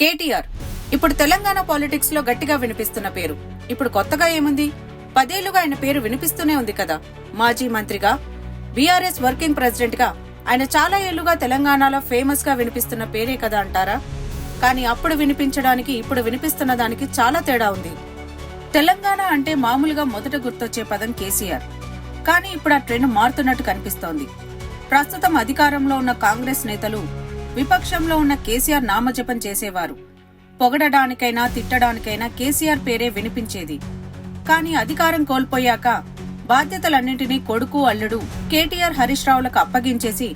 కేటీఆర్ ఇప్పుడు తెలంగాణ పాలిటిక్స్ లో గట్టిగా వినిపిస్తున్న పేరు. ఇప్పుడు కొత్తగా ఏముంది? 10 ఏళ్లుగా ఆయన పేరు వినిపిస్తూనే ఉంది కదా. మాజీ మంత్రిగా, బీఆర్ఎస్ వర్కింగ్ ప్రెసిడెంట్ గా ఆయన చాలా ఏళ్లుగా తెలంగాణలో ఫేమస్ గా వినిపిస్తున్న పేరే కదా అంటారా? కానీ అప్పుడు వినిపించడానికి ఇప్పుడు వినిపిస్తున్న దానికి చాలా తేడా ఉంది. తెలంగాణ అంటే మామూలుగా మొదట గుర్తొచ్చే పదం కేసీఆర్. కానీ ఇప్పుడు ఆ ట్రెండ్ మారుతున్నట్టు కనిపిస్తోంది. ప్రస్తుతం అధికారంలో ఉన్న కాంగ్రెస్ నేతలు విపక్షంలో ఉన్న కేసీఆర్ నామజపం చేసేవారు. పొగడడానికైనా తిట్టడానికైనా కేసీఆర్ పేరే వినిపించేది. కానీ అధికారం కోల్పోయాక బాధ్యతలన్నింటినీ కొడుకు, అల్లుడు కేటీఆర్, హరీష్ రావులకు అప్పగించేసి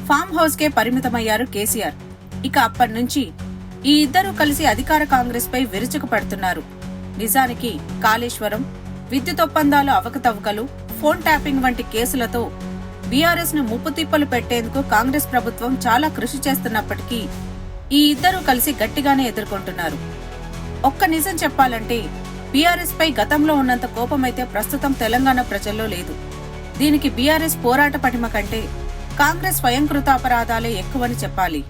ఫామ్ హౌస్ కే పరిమితమయ్యారు కేసీఆర్. ఇక అప్పటినుంచి ఈ ఇద్దరూ కలిసి అధికార కాంగ్రెస్ పై విరుచుకు పడుతున్నారు. నిజానికి కాళేశ్వరం, విద్యుత్ ఒప్పందాలు అవకతవకలు, ఫోన్ ట్యాపింగ్ వంటి కేసులతో బీఆర్ఎస్ ను ముప్పుతిప్పలు పెట్టేందుకు కాంగ్రెస్ ప్రభుత్వం చాలా కృషి చేస్తున్నప్పటికీ ఈ ఇద్దరూ కలిసి గట్టిగానే ఎదుర్కొంటున్నారు. ఒక్క నిజం చెప్పాలంటే బీఆర్ఎస్ పై గతంలో ఉన్నంత కోపమైతే ప్రస్తుతం తెలంగాణ ప్రజల్లో లేదు. దీనికి బీఆర్ఎస్ పోరాట పటిమ కంటే కాంగ్రెస్ స్వయంకృతాపరాధాలే ఎక్కువని చెప్పాలి.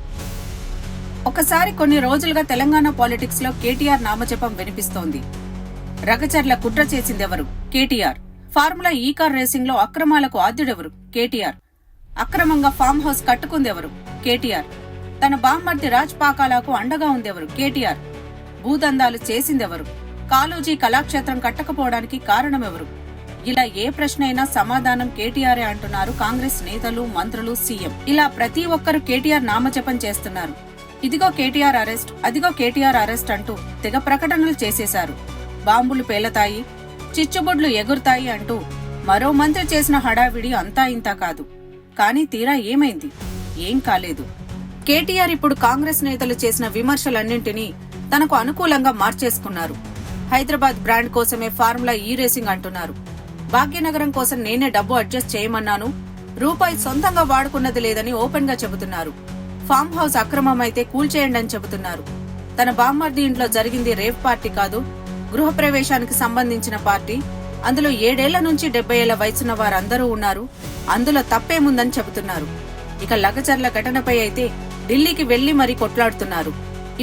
ఒకసారి కొన్ని రోజులుగా తెలంగాణ పాలిటిక్స్ లో కేటీఆర్ నామజపం వినిపిస్తోంది. రగచర్ల కుట్ర చేసిందెవరు? కేటీఆర్. ఫార్ములా ఈ కార్ రేసింగ్ లో అక్రమాలకు ఆద్యుడెవరు? కేటీఆర్. అక్రమంగా ఫామ్ హౌస్ కట్టుకుందెవరు? కేటీఆర్. తన బామ్మర్ది రాజ్ పాకాలకు అండగా ఉందెవరు? కేటీఆర్. భూదందాలు చేసిందెవరు? కాళోజీ కళాక్షేత్రం కట్టకపోవడానికి కారణమెవరు? ఇలా ఏ ప్రశ్న అయినా సమాధానం కేటీఆరే అంటున్నారు కాంగ్రెస్ నేతలు, మంత్రులు, సీఎం. ఇలా ప్రతి ఒక్కరు కేటీఆర్ నామజపం చేస్తున్నారు. ఇదిగో కేటీఆర్ అరెస్ట్, అదిగో కేటీఆర్ అరెస్ట్ అంటూ తెగ ప్రకటనలు చేసేశారు. బాంబులు పేలతాయి, చిచ్చుబుడ్లు ఎగురుతాయి అంటూ మరో మంత్రి చేసిన హడావిడి అంతా ఇంతా కాదు. కానీ తీరా ఏమైంది? ఏం కాలేదు. కేటీఆర్ ఇప్పుడు కాంగ్రెస్ నేతలు చేసిన విమర్శలన్నింటినీ తనకు అనుకూలంగా మార్చేసుకున్నారు. హైదరాబాద్ బ్రాండ్ కోసమే ఫార్ములా ఈ రేసింగ్ అంటున్నారు. భాగ్యనగరం కోసం నేనే డబ్బు అడ్జస్ట్ చేయమన్నాను, రూపాయి సొంతంగా వాడుకున్నది లేదని ఓపెన్ గా చెబుతున్నారు. ఫామ్ హౌస్ అక్రమమైతే కూల్చేయండి అని చెబుతున్నారు. తన బామ్మర్ది ఇంట్లో జరిగింది రేవ్ పార్టీ కాదు, గృహప్రవేశానికి సంబంధించిన పార్టీ. అందులో 7 ఏళ్ల నుంచి 70 ఏళ్ల వయసున్న వారందరూ ఉన్నారు, అందులో తప్పేముందని చెబుతున్నారు. ఇక లగచర్ల ఘటనపై అయితే ఢిల్లీకి వెళ్లి మరీ కొట్లాడుతున్నారు.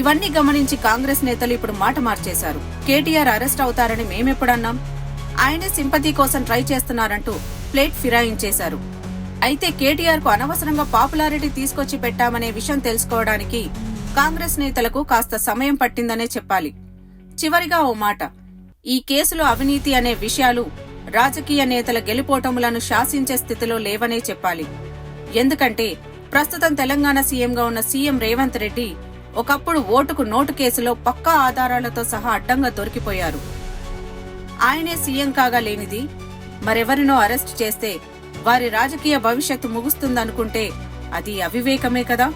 ఇవన్నీ గమనించి కాంగ్రెస్ నేతలు ఇప్పుడు మాట మార్చేశారు. కేటీఆర్ అరెస్ట్ అవుతారని మేమెప్పుడన్నాం? ఆయనే సింపతి కోసం ట్రై చేస్తున్నారంటూ ప్లేట్ ఫిరాయించేశారు. అయితే కేటీఆర్ కు అనవసరంగా పాపులారిటీ తీసుకొచ్చి పెట్టామనే విషయం తెలుసుకోవడానికి కాంగ్రెస్ నేతలకు కాస్త సమయం పట్టిందనే చెప్పాలి. చివరిగా ఓ మాట, ఈ కేసులో అవినీతి అనే విషయాలు రాజకీయ నేతల గెలుపోటములను శాసించే స్థితిలో లేవనే చెప్పాలి. ఎందుకంటే ప్రస్తుతం తెలంగాణ సీఎంగా ఉన్న సీఎం రేవంత్ రెడ్డి ఒకప్పుడు ఓటుకు నోటు కేసులో పక్కా ఆధారాలతో సహా అడ్డంగా దొరికిపోయారు. ఆయనే సీఎం కాగా లేనిది మరెవరినో అరెస్ట్ చేస్తే వారి రాజకీయ భవిష్యత్తు ముగుస్తుందనుకుంటే అది అవివేకమే కదా.